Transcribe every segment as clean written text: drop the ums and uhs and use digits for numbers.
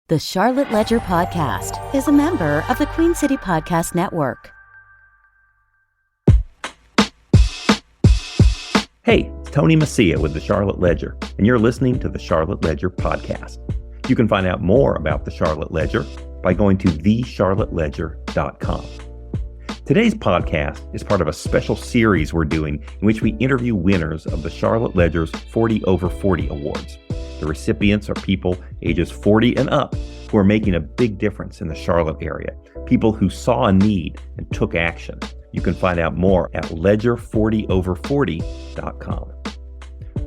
The Charlotte Ledger Podcast is a member of the Queen City Podcast Network. Hey, it's Tony Messia with the Charlotte Ledger, and you're listening to the Charlotte Ledger Podcast. You can find out more about the Charlotte Ledger by going to thecharlotteledger.com. Today's podcast is part of a special series we're doing in which we interview winners of the Charlotte Ledger's 40 Over 40 Awards. The recipients are people ages 40 and up who are making a big difference in the Charlotte area, people who saw a need and took action. You can find out more at ledger40over40.com.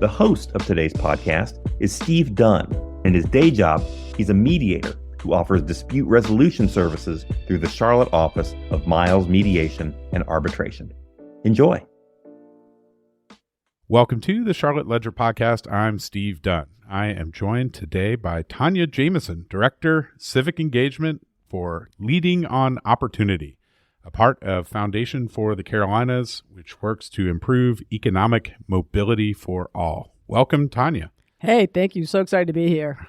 The host of today's podcast is Steve Dunn. In his day job, he's a mediator who offers dispute resolution services through the Charlotte office of Miles Mediation and Arbitration. Enjoy. Welcome to the Charlotte Ledger Podcast. I'm Steve Dunn. I am joined today by Tonya Jameson, Director, Civic Engagement for Leading on Opportunity, a part of Foundation for the Carolinas, which works to improve economic mobility for all. Welcome, Tonya. Hey, thank you. So excited to be here.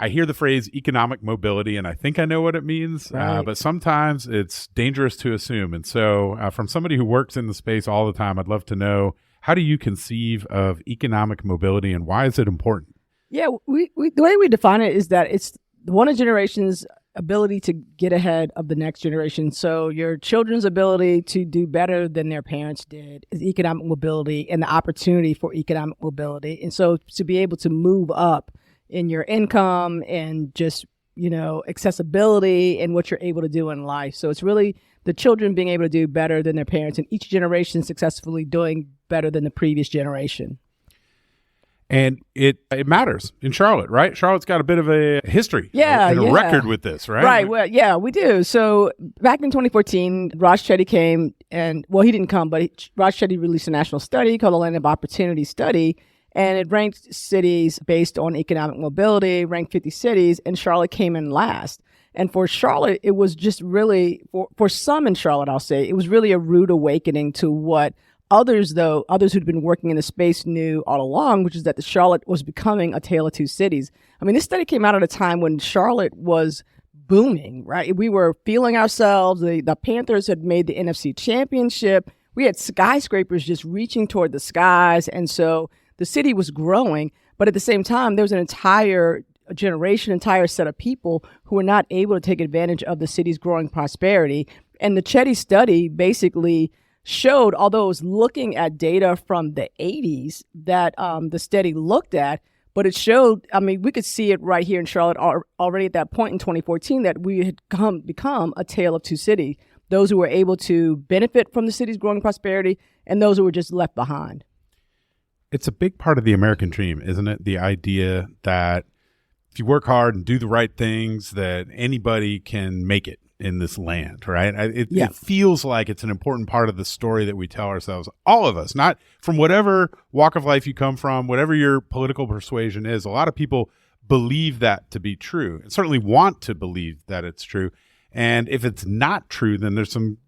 I hear the phrase economic mobility, and I think I know what it means, right. But sometimes it's dangerous to assume. And so from somebody who works in the space all the time, I'd love to know, how do you conceive of economic mobility and why is it important? Yeah, we the way we define it is that it's one generation's ability to get ahead of the next generation. So your children's ability to do better than their parents did is economic mobility and the opportunity for economic mobility. And so to be able to move up in your income and just, accessibility and what you're able to do in life. So it's really the children being able to do better than their parents and each generation successfully doing better than the previous generation. And it matters in Charlotte, right? Charlotte's got a bit of a history and a record with this, right? Right. Well, yeah, we do. So back in 2014, Raj Chetty came and, he didn't come, but Raj Chetty released a national study called the Land of Opportunity Study, and it ranked cities based on economic mobility, ranked 50 cities, and Charlotte came in last. And for Charlotte, it was just really, for some in Charlotte, I'll say, it was really a rude awakening to what others who'd been working in the space knew all along, which is that the Charlotte was becoming a tale of two cities. I mean, this study came out at a time when Charlotte was booming, right? We were feeling ourselves. The Panthers had made the NFC Championship. We had skyscrapers just reaching toward the skies. And so the city was growing. But at the same time, there was an entire set of people who were not able to take advantage of the city's growing prosperity. And the Chetty study basically showed, although it was looking at data from the 80s that the study looked at, but it showed, we could see it right here in Charlotte already at that point in 2014 that we had become a tale of two cities, those who were able to benefit from the city's growing prosperity and those who were just left behind. It's a big part of the American dream, isn't it? The idea that if you work hard and do the right things, that anybody can make it in this land, right? It feels like it's an important part of the story that we tell ourselves, all of us, not from whatever walk of life you come from, whatever your political persuasion is. A lot of people believe that to be true and certainly want to believe that it's true. And if it's not true, then there's some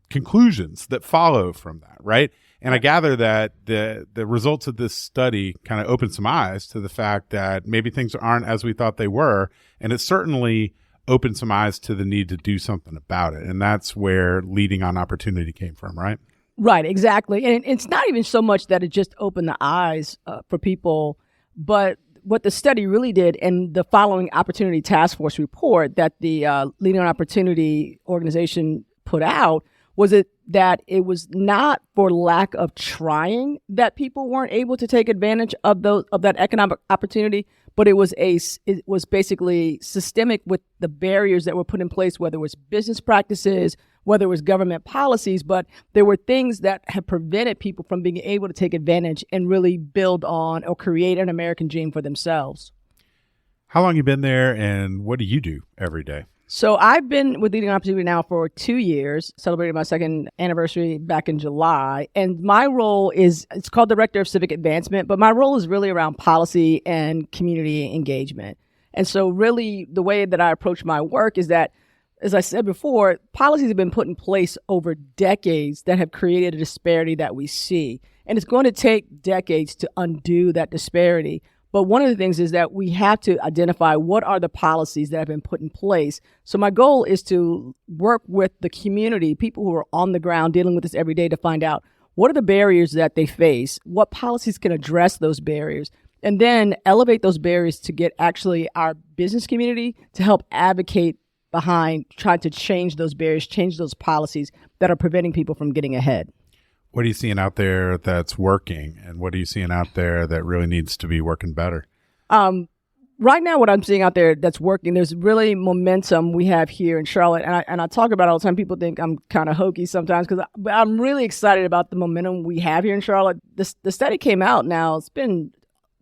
conclusions that follow from that, right? And I gather that the results of this study kind of opened some eyes to the fact that maybe things aren't as we thought they were. And it certainly opened some eyes to the need to do something about it. And that's where Leading on Opportunity came from, right? Right, exactly. And it's not even so much that it just opened the eyes for people, but what the study really did, and the following Opportunity Task Force report that the Leading on Opportunity organization put out, was that it was not for lack of trying that people weren't able to take advantage of that economic opportunity, but it was basically systemic with the barriers that were put in place, whether it was business practices, whether it was government policies, but there were things that had prevented people from being able to take advantage and really build on or create an American dream for themselves. How long have you been there, and what do you do every day? So I've been with Leading on Opportunity now for 2 years, celebrating my second anniversary back in July. And my role it's called Director of Civic Advancement, but my role is really around policy and community engagement. And so really the way that I approach my work is that, as I said before, policies have been put in place over decades that have created a disparity that we see. And it's going to take decades to undo that disparity. But one of the things is that we have to identify what are the policies that have been put in place. So my goal is to work with the community, people who are on the ground dealing with this every day, to find out what are the barriers that they face, what policies can address those barriers, and then elevate those barriers to get actually our business community to help advocate behind trying to change those barriers, change those policies that are preventing people from getting ahead. What are you seeing out there that's working, and what are you seeing out there that really needs to be working better? Right now, what I'm seeing out there that's working, there's really momentum we have here in Charlotte. And I talk about it all the time. People think I'm kind of hokey sometimes, because I'm really excited about the momentum we have here in Charlotte. The study came out now. It's been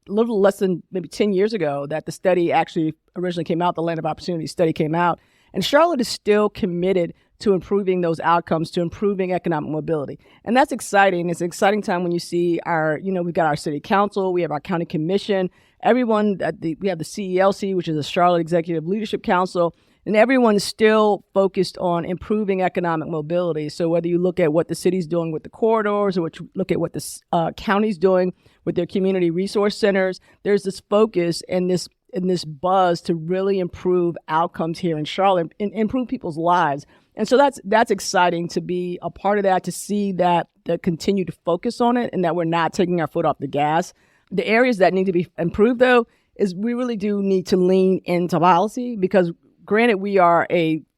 a little less than maybe 10 years ago that the study actually originally came out. The Land of Opportunity study came out. And Charlotte is still committed to improving those outcomes, to improving economic mobility. And that's exciting. It's an exciting time when you see we've got our city council, we have our county commission, everyone, we have the CELC, which is the Charlotte Executive Leadership Council, and everyone is still focused on improving economic mobility. So whether you look at what the city's doing with the corridors, or what you look at what the county's doing with their community resource centers, there's this focus and this buzz to really improve outcomes here in Charlotte and improve people's lives. And so that's exciting to be a part of that, to see that the continued focus on it and that we're not taking our foot off the gas. The areas that need to be improved, though, is we really do need to lean into policy, because granted, we are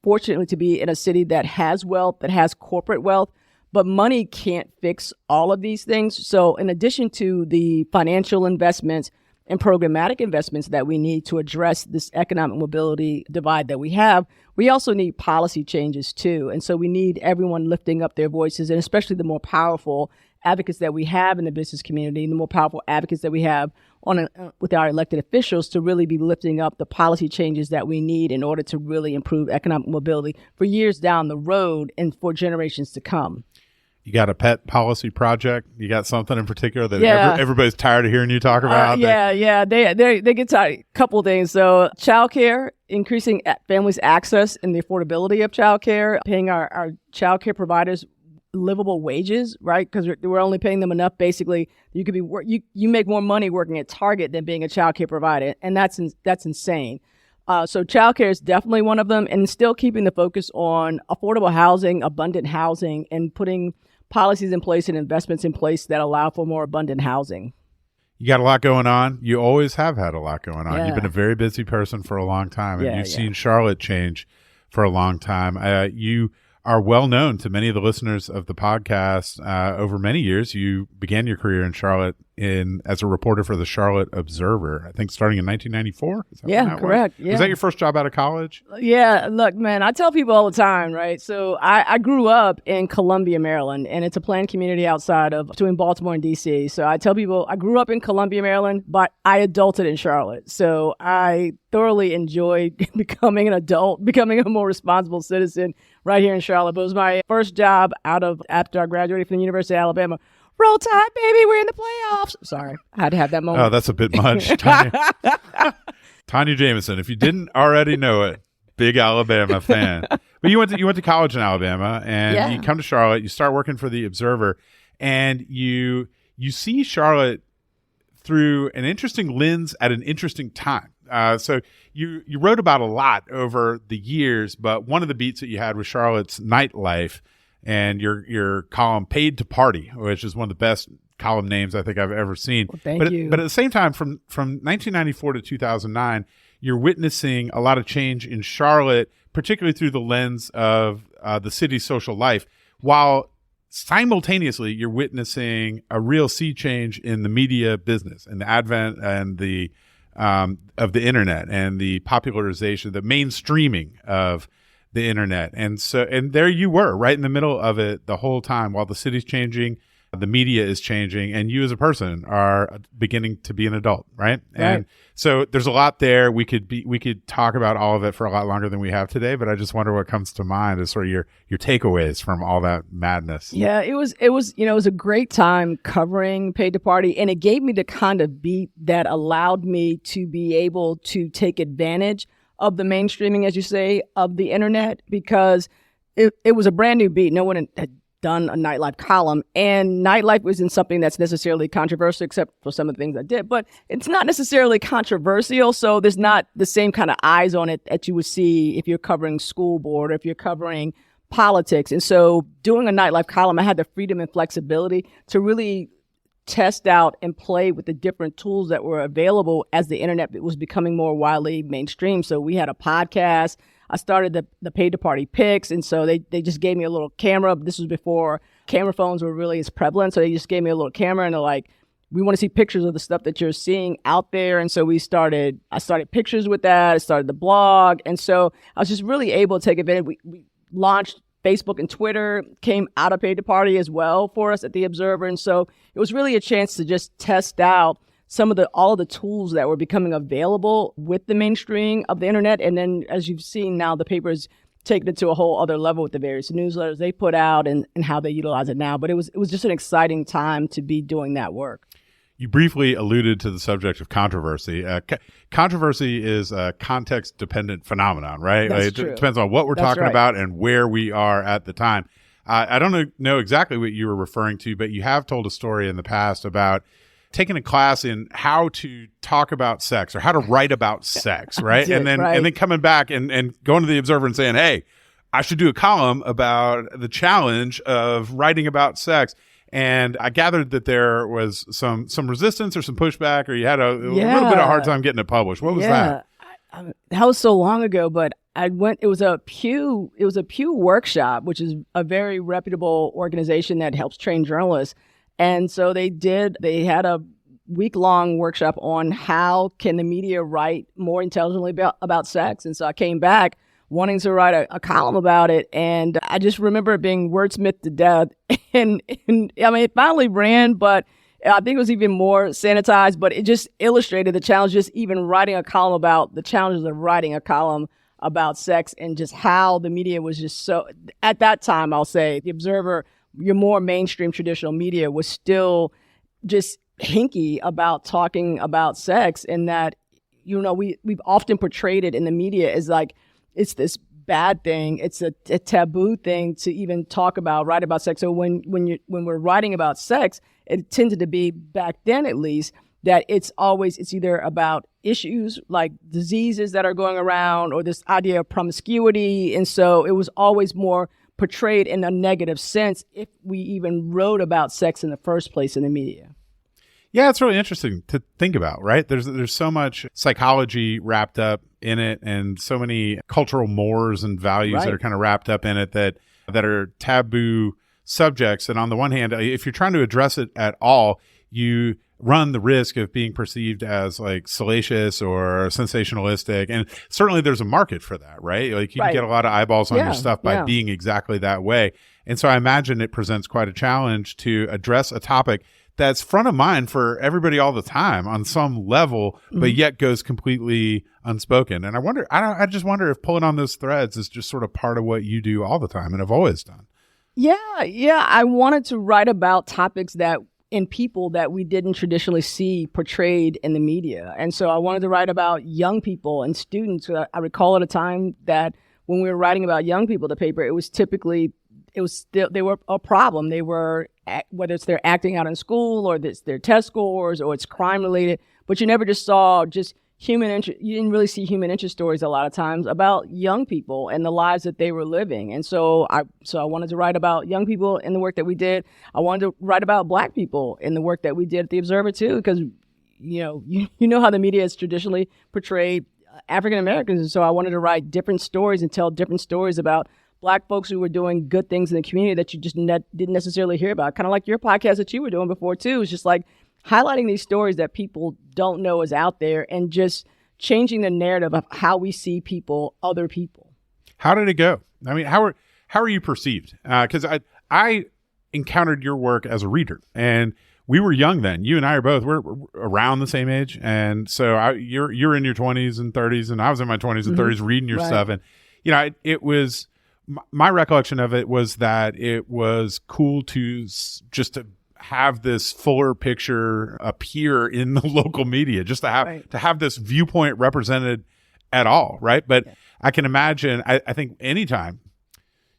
fortunately to be in a city that has wealth, that has corporate wealth, but money can't fix all of these things. So in addition to the financial investments and programmatic investments that we need to address this economic mobility divide that we have, we also need policy changes too. And so we need everyone lifting up their voices, and especially the more powerful advocates that we have in the business community, and the more powerful advocates that we have with our elected officials, to really be lifting up the policy changes that we need in order to really improve economic mobility for years down the road and for generations to come. You got a pet policy project? You got something in particular that everybody's tired of hearing you talk about? Yeah. They get tired. A couple of things. So childcare, increasing families' access and the affordability of childcare, paying our childcare providers livable wages, right? Because we're only paying them enough. Basically, you could be you make more money working at Target than being a childcare provider, and that's insane. So childcare is definitely one of them, and still keeping the focus on affordable housing, abundant housing, and putting policies in place and investments in place that allow for more abundant housing. You got a lot going on. You always have had a lot going on. Yeah. You've been a very busy person for a long time, and you've seen Charlotte change for a long time. You are well known to many of the listeners of the podcast. Over many years, you began your career in Charlotte as a reporter for the Charlotte Observer, I think starting in 1994. Yeah, correct. Was that your first job out of college? Yeah, look, man, I tell people all the time, right? So I grew up in Columbia, Maryland, and it's a planned community between Baltimore and D.C. So I tell people I grew up in Columbia, Maryland, but I adulted in Charlotte. So I thoroughly enjoyed becoming an adult, becoming a more responsible citizen right here in Charlotte. But it was my first job after I graduated from the University of Alabama. Roll Tide, baby, we're in the playoffs. Sorry, I had to have that moment. Oh, that's a bit much. Tonya Jameson, if you didn't already know it, big Alabama fan. But you went to college in Alabama, and you come to Charlotte, you start working for the Observer, and you see Charlotte through an interesting lens at an interesting time. So you wrote about a lot over the years, but one of the beats that you had was Charlotte's nightlife, and your column Paid to Party, which is one of the best column names I think I've ever seen. Well, thank you. But at the same time, from 1994 to 2009, you're witnessing a lot of change in Charlotte, particularly through the lens of the city's social life, while simultaneously you're witnessing a real sea change in the media business and the advent and the of the internet and the popularization, the mainstreaming of the internet. And there you were right in the middle of it the whole time, while the city's changing, the media is changing, and you as a person are beginning to be an adult, right? And so there's a lot there. We could talk about all of it for a lot longer than we have today, but I just wonder what comes to mind as sort of your takeaways from all that madness. Yeah, it was a great time covering Paid to Party, and it gave me the kind of beat that allowed me to be able to take advantage of the mainstreaming, as you say, of the internet, because it was a brand new beat. No one had done a nightlife column, and nightlife isn't something that's necessarily controversial, except for some of the things I did, but it's not necessarily controversial. So there's not the same kind of eyes on it that you would see if you're covering school board or if you're covering politics. And so doing a nightlife column, I had the freedom and flexibility to really test out and play with the different tools that were available as the internet was becoming more widely mainstream. So we had a podcast. I started the Paid to Party Pics, and so they just gave me a little camera. This was before camera phones were really as prevalent, so they just gave me a little camera, and they're like, we want to see pictures of the stuff that you're seeing out there. And so I started pictures with that. I started the blog, and so I was just really able to take advantage. We launched Facebook and Twitter, came out of Paid to Party as well for us at The Observer, and so it was really a chance to just test out all of the tools that were becoming available with the mainstream of the internet. And then, as you've seen now, the paper's taken it to a whole other level with the various newsletters they put out and how they utilize it now. But it was just an exciting time to be doing that work. You briefly alluded to the subject of controversy. Controversy is a context-dependent phenomenon, right? That's true. It depends on what we're talking about and where we are at the time. I don't know exactly what you were referring to, but you have told a story in the past about taking a class in how to talk about sex or how to write about sex, right? And then coming back and going to the Observer and saying, hey, I should do a column about the challenge of writing about sex. And I gathered that there was some resistance or some pushback, or you had a little bit of a hard time getting it published. What was that? That was so long ago, but it was a Pew workshop, which is a very reputable organization that helps train journalists. And so they had a week-long workshop on how can the media write more intelligently about sex. And so I came back wanting to write a column about it. And I just remember it being wordsmithed to death. And I mean, it finally ran, but I think it was even more sanitized, but it just illustrated the challenge, just even writing a column about the challenges of writing a column about sex and just how the media was just so, at that time, I'll say, The Observer, your more mainstream traditional media was still just hinky about talking about sex, and that, we've often portrayed it in the media as like it's this bad thing, it's a taboo thing to even write about sex. So when we're writing about sex, it tended to be, back then at least, that it's either about issues like diseases that are going around or this idea of promiscuity, and so it was always more portrayed in a negative sense if we even wrote about sex in the first place in the media. Yeah, it's really interesting to think about, right? There's so much psychology wrapped up in it and so many cultural mores and values that are kind of wrapped up in it that are taboo subjects. And on the one hand, if you're trying to address it at all, you run the risk of being perceived as like salacious or sensationalistic. And certainly there's a market for that, right? Like you can get a lot of eyeballs on your stuff by being exactly that way. And so I imagine it presents quite a challenge to address a topic that's front of mind for everybody all the time on some level, but yet goes completely unspoken. And I just wonder if pulling on those threads is just sort of part of what you do all the time and have always done. Yeah. I wanted to write about topics in people that we didn't traditionally see portrayed in the media. And so I wanted to write about young people and students. I recall at a time that when we were writing about young people, the paper, they were a problem. They were, whether it's they're acting out in school or it's their test scores or it's crime related, but you never just saw just human interest. You didn't really see human interest stories a lot of times about young people and the lives that they were living. And so I wanted to write about young people in the work that we did. I wanted to write about Black people in the work that we did at The Observer too, because you know how the media has traditionally portrayed African Americans. And so I wanted to write different stories and tell different stories about Black folks who were doing good things in the community that you just didn't necessarily hear about. Kind of like your podcast that you were doing before too. It's just like highlighting these stories that people don't know is out there and just changing the narrative of how we see people, other people. How did it go? I mean, how are you perceived? Because I encountered your work as a reader, and we were young then. You and I we're around the same age, and so you're in your 20s and 30s, and I was in my 20s and 30s reading your stuff, and it was. My recollection of it was that it was cool to just to have this fuller picture appear in the local media, just to have this viewpoint represented at all, right? But I can imagine, I think anytime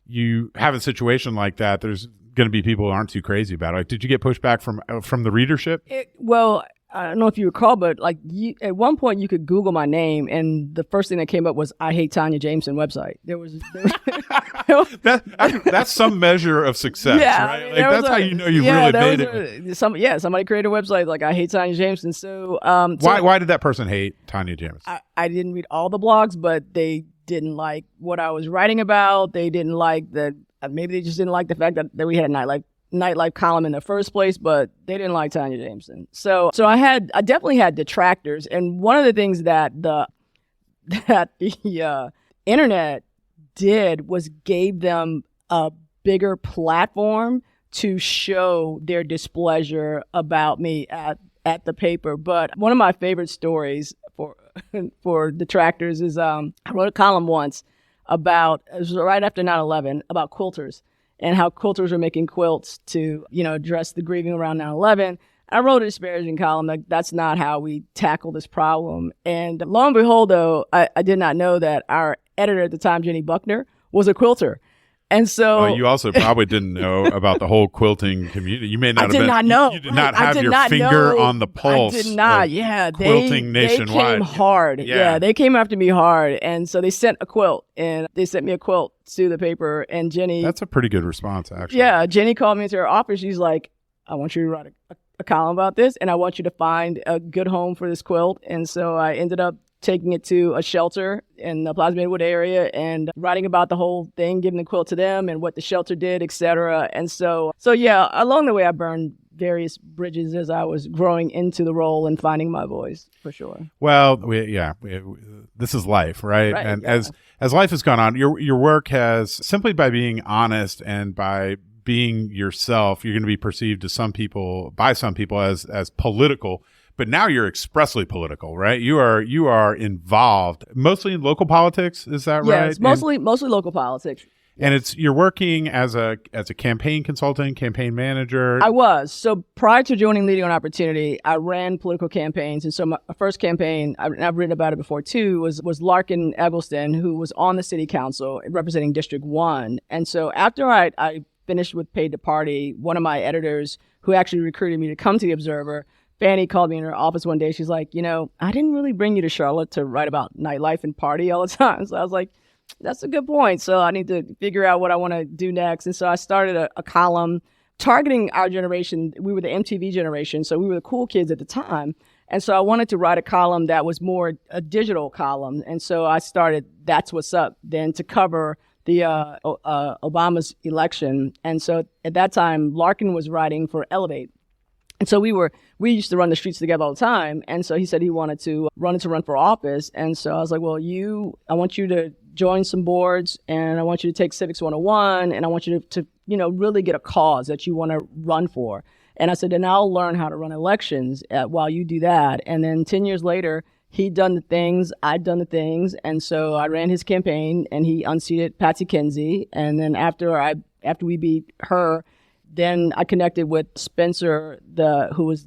you have a situation like that, there's going to be people who aren't too crazy about it. Like, did you get pushback from the readership? Well, I don't know if you recall, but like at one point you could Google my name, and the first thing that came up was "I hate Tonya Jameson" website. That's some measure of success, yeah, right? Like, that's how you know you really made it. Somebody created a website like "I hate Tonya Jameson." So, why did that person hate Tonya Jameson? I didn't read all the blogs, but they didn't like what I was writing about. They didn't like maybe they just didn't like the fact that we had a nightlife column in the first place, but they didn't like Tonya Jameson. So I definitely had detractors. And one of the things that the internet did was gave them a bigger platform to show their displeasure about me at the paper. But one of my favorite stories for detractors is I wrote a column once it was right after 9/11, about quilters and how quilters were making quilts to, address the grieving around 9/11. I wrote a disparaging column like that's not how we tackle this problem. And lo and behold, though, I did not know that our editor at the time, Jenny Buckner, was a quilter. And so you also probably didn't know about the whole quilting community. You may not have been. I did not know. You did not have your finger on the pulse. I did not. Yeah, quilting nationwide. They came hard. Yeah, they came after me hard, and so they sent a quilt, and they sent me a quilt to the paper. And Jenny, that's a pretty good response, actually. Yeah, Jenny called me into her office. She's like, "I want you to write a column about this, and I want you to find a good home for this quilt." And so I ended up taking it to a shelter in the Plaza Maywood area and writing about the whole thing, giving the quilt to them and what the shelter did, etc. And so yeah, along the way, I burned various bridges as I was growing into the role and finding my voice, for sure. Well, this is life, right? And as life has gone on, your work has, simply by being honest and by being yourself, you're going to be perceived by some people as political. But now you're expressly political, right? You are involved mostly in local politics. Is that right? Yes, mostly local politics. And you're working as a campaign consultant, campaign manager. I was. So prior to joining Leading on Opportunity, I ran political campaigns. And so my first campaign, and I've written about it before too, was Larkin Eggleston, who was on the city council representing District 1. And so after I finished with Paid to Party, one of my editors who actually recruited me to come to The Observer, Fanny, called me in her office one day. She's like, I didn't really bring you to Charlotte to write about nightlife and party all the time. So I was like, that's a good point. So I need to figure out what I want to do next. And so I started a column targeting our generation. We were the MTV generation, so we were the cool kids at the time. And so I wanted to write a column that was more a digital column. And so I started That's What's Up then to cover the Obama's election. And so at that time, Larkin was writing for Elevate. And so we used to run the streets together all the time. And so he said he wanted to run for office. And so I was like, well, I want you to join some boards, and I want you to take Civics 101, and I want you to really get a cause that you want to run for. And I said, then I'll learn how to run elections while you do that. And then 10 years later, he'd done the things, I'd done the things. And so I ran his campaign, and he unseated Patsy Kenzie. And then after we beat her, then I connected with Spencer, who was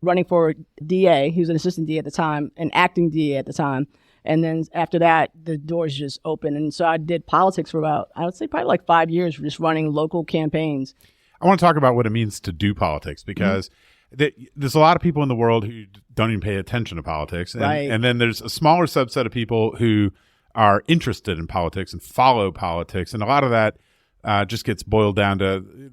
running for DA. He was an assistant DA at the time, an acting DA at the time. And then after that, the doors just opened. And so I did politics for about, I would say probably like 5 years, just running local campaigns. I want to talk about what it means to do politics, because there's a lot of people in the world who don't even pay attention to politics. And, right. And then there's a smaller subset of people who are interested in politics and follow politics. And a lot of that just gets boiled down to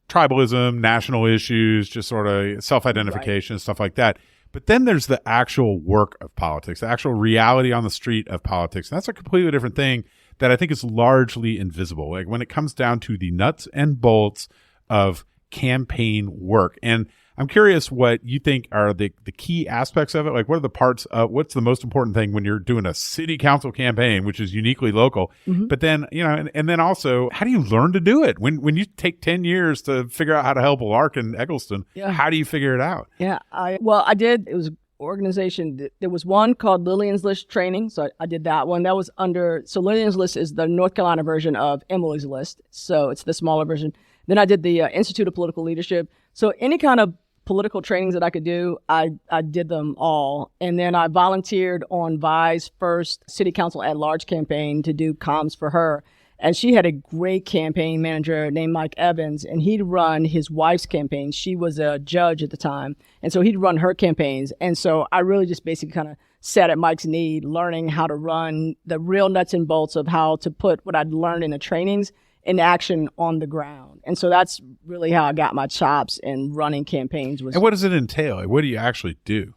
tribalism, national issues, just sort of self-identification, right, stuff like that. But then there's the actual work of politics, the actual reality on the street of politics. And that's a completely different thing that I think is largely invisible. Like when it comes down to the nuts and bolts of campaign work. And I'm curious what you think are the key aspects of it. Like, what are the parts of, what's the most important thing when you're doing a city council campaign, which is uniquely local? Mm-hmm. But then, and then also, how do you learn to do it? When you take 10 years to figure out how to help Larkin Eggleston, how do you figure it out? Yeah, I did. It was an organization. There was one called Lillian's List Training. So I did that one. That was so Lillian's List is the North Carolina version of Emily's List. So it's the smaller version. Then I did the Institute of Political Leadership. So any kind of political trainings that I could do, I did them all. And then I volunteered on Vi's first city council at large campaign to do comms for her. And she had a great campaign manager named Mike Evans, and he'd run his wife's campaign. She was a judge at the time. And so he'd run her campaigns. And so I really just basically kind of sat at Mike's knee, learning how to run the real nuts and bolts of how to put what I'd learned in the trainings in action on the ground. And so that's really how I got my chops in running campaigns. And what does it entail? What do you actually do?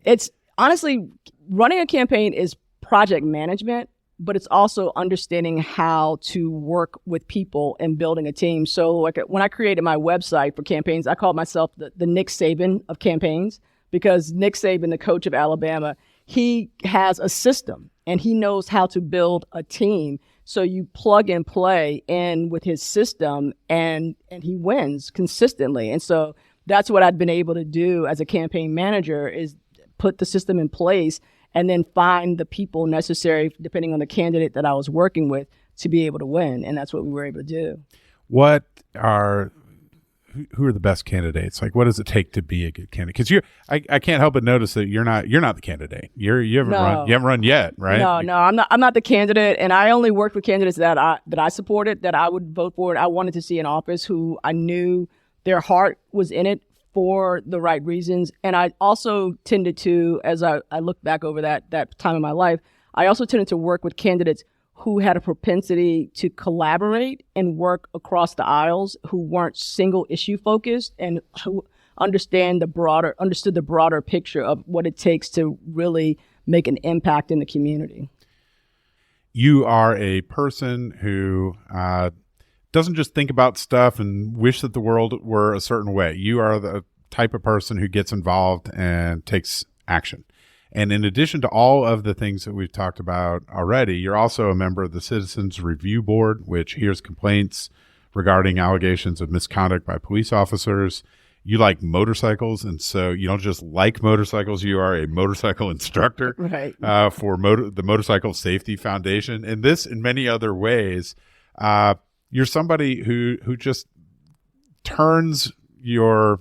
It's honestly, running a campaign is project management, but it's also understanding how to work with people and building a team. So like when I created my website for campaigns, I called myself the Nick Saban of campaigns, because Nick Saban, the coach of Alabama, he has a system and he knows how to build a team. So you plug and play in with his system and he wins consistently. And so that's what I'd been able to do as a campaign manager, is put the system in place and then find the people necessary, depending on the candidate that I was working with, to be able to win. And that's what we were able to do. Who are the best candidates? Like, what does it take to be a good candidate? Because I can't help but notice that you're not the candidate. You haven't run yet, right? No, I'm not the candidate, and I only worked with candidates that I supported, that I would vote for. I wanted to see in office who I knew their heart was in it for the right reasons. And I also tended to, as I look back over that time in my life, I also tended to work with candidates who had a propensity to collaborate and work across the aisles, who weren't single issue focused, and who understood the broader picture of what it takes to really make an impact in the community. You are a person who doesn't just think about stuff and wish that the world were a certain way. You are the type of person who gets involved and takes action. And in addition to all of the things that we've talked about already, you're also a member of the Citizens Review Board, which hears complaints regarding allegations of misconduct by police officers. You like motorcycles, and so you don't just like motorcycles, you are a motorcycle instructor, right, for the Motorcycle Safety Foundation. And this, in many other ways, you're somebody who just turns your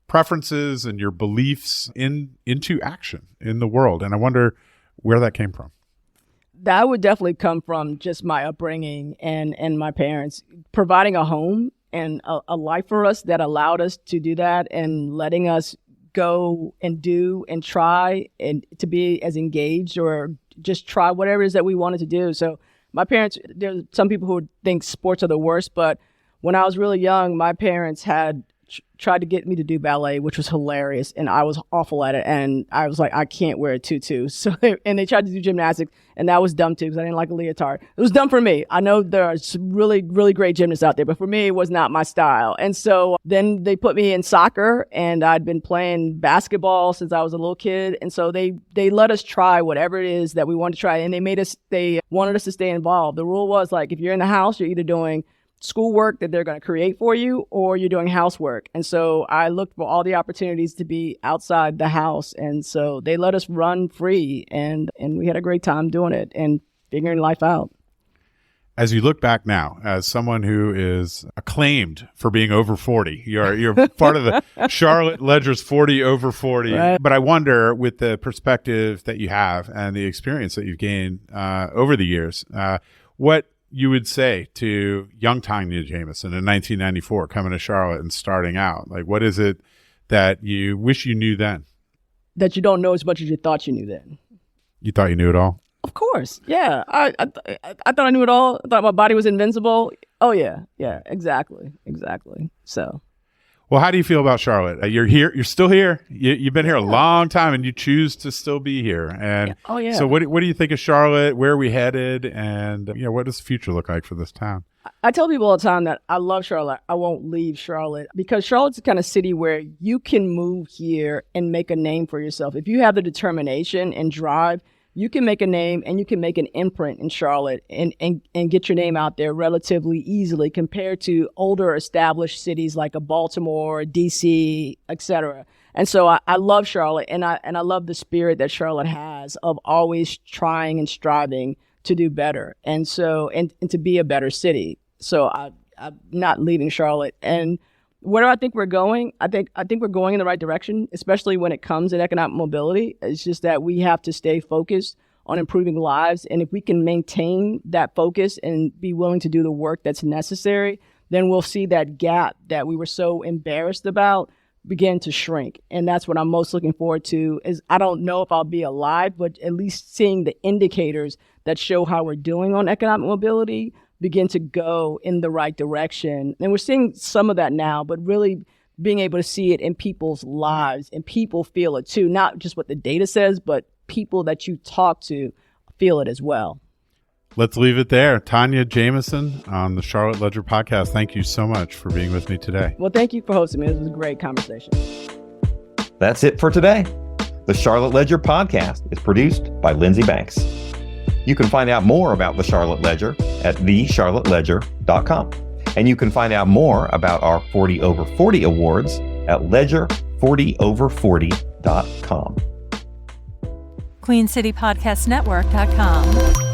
preferences and your beliefs into action in the world. And I wonder where that came from. That would definitely come from just my upbringing and my parents providing a home and a life for us that allowed us to do that, and letting us go and do and try and to be as engaged or just try whatever it is that we wanted to do. So my parents, there's some people who think sports are the worst, but when I was really young, my parents had tried to get me to do ballet, which was hilarious, and I was awful at it, and I was like, I can't wear a tutu. So and they tried to do gymnastics, and that was dumb too, because I didn't like a leotard. It was dumb for me. I know there are some really, really great gymnasts out there, but for me, it was not my style. And so then they put me in soccer, and I'd been playing basketball since I was a little kid, and so they let us try whatever it is that we wanted to try, and they wanted us to stay involved. The rule was, like, if you're in the house, you're either doing schoolwork that they're going to create for you, or you're doing housework. And so I looked for all the opportunities to be outside the house. And so they let us run free, and we had a great time doing it and figuring life out. As you look back now, as someone who is acclaimed for being over 40, you're part of the Charlotte Ledger's 40 over 40. Right. But I wonder, with the perspective that you have and the experience that you've gained over the years, what you would say to young Tonya Jameson in 1994 coming to Charlotte and starting out? Like, what is it that you wish you knew then? That you don't know as much as you thought you knew then. You thought you knew it all? Of course. Yeah. I thought I knew it all. I thought my body was invincible. Oh, yeah. Yeah, exactly. So. Well, how do you feel about Charlotte? You're here. You're still here. You've been here a long time, and you choose to still be here. And Oh, yeah. So what do you think of Charlotte? Where are we headed? And what does the future look like for this town? I tell people all the time that I love Charlotte. I won't leave Charlotte, because Charlotte's the kind of city where you can move here and make a name for yourself. If you have the determination and drive, you can make a name and you can make an imprint in Charlotte and get your name out there relatively easily compared to older established cities like a Baltimore, DC, etc. And so I love Charlotte, and I love the spirit that Charlotte has of always trying and striving to do better, and to be a better city. So I'm not leaving Charlotte. And where do I think we're going? I think we're going in the right direction, especially when it comes to economic mobility. It's just that we have to stay focused on improving lives. And if we can maintain that focus and be willing to do the work that's necessary, then we'll see that gap that we were so embarrassed about begin to shrink. And that's what I'm most looking forward to. Is I don't know if I'll be alive, but at least seeing the indicators that show how we're doing on economic mobility begin to go in the right direction. And we're seeing some of that now, but really being able to see it in people's lives, and people feel it too, not just what the data says, but people that you talk to feel it as well. Let's leave it there. Tonya Jameson on the Charlotte Ledger podcast. Thank you so much for being with me today. Well, thank you for hosting me. This was a great conversation. That's it for today. The Charlotte Ledger podcast is produced by Lindsey Banks. You can find out more about the Charlotte Ledger at thecharlotteledger.com. And you can find out more about our 40 over 40 awards at ledger40over40.com. QueenCityPodcastNetwork.com.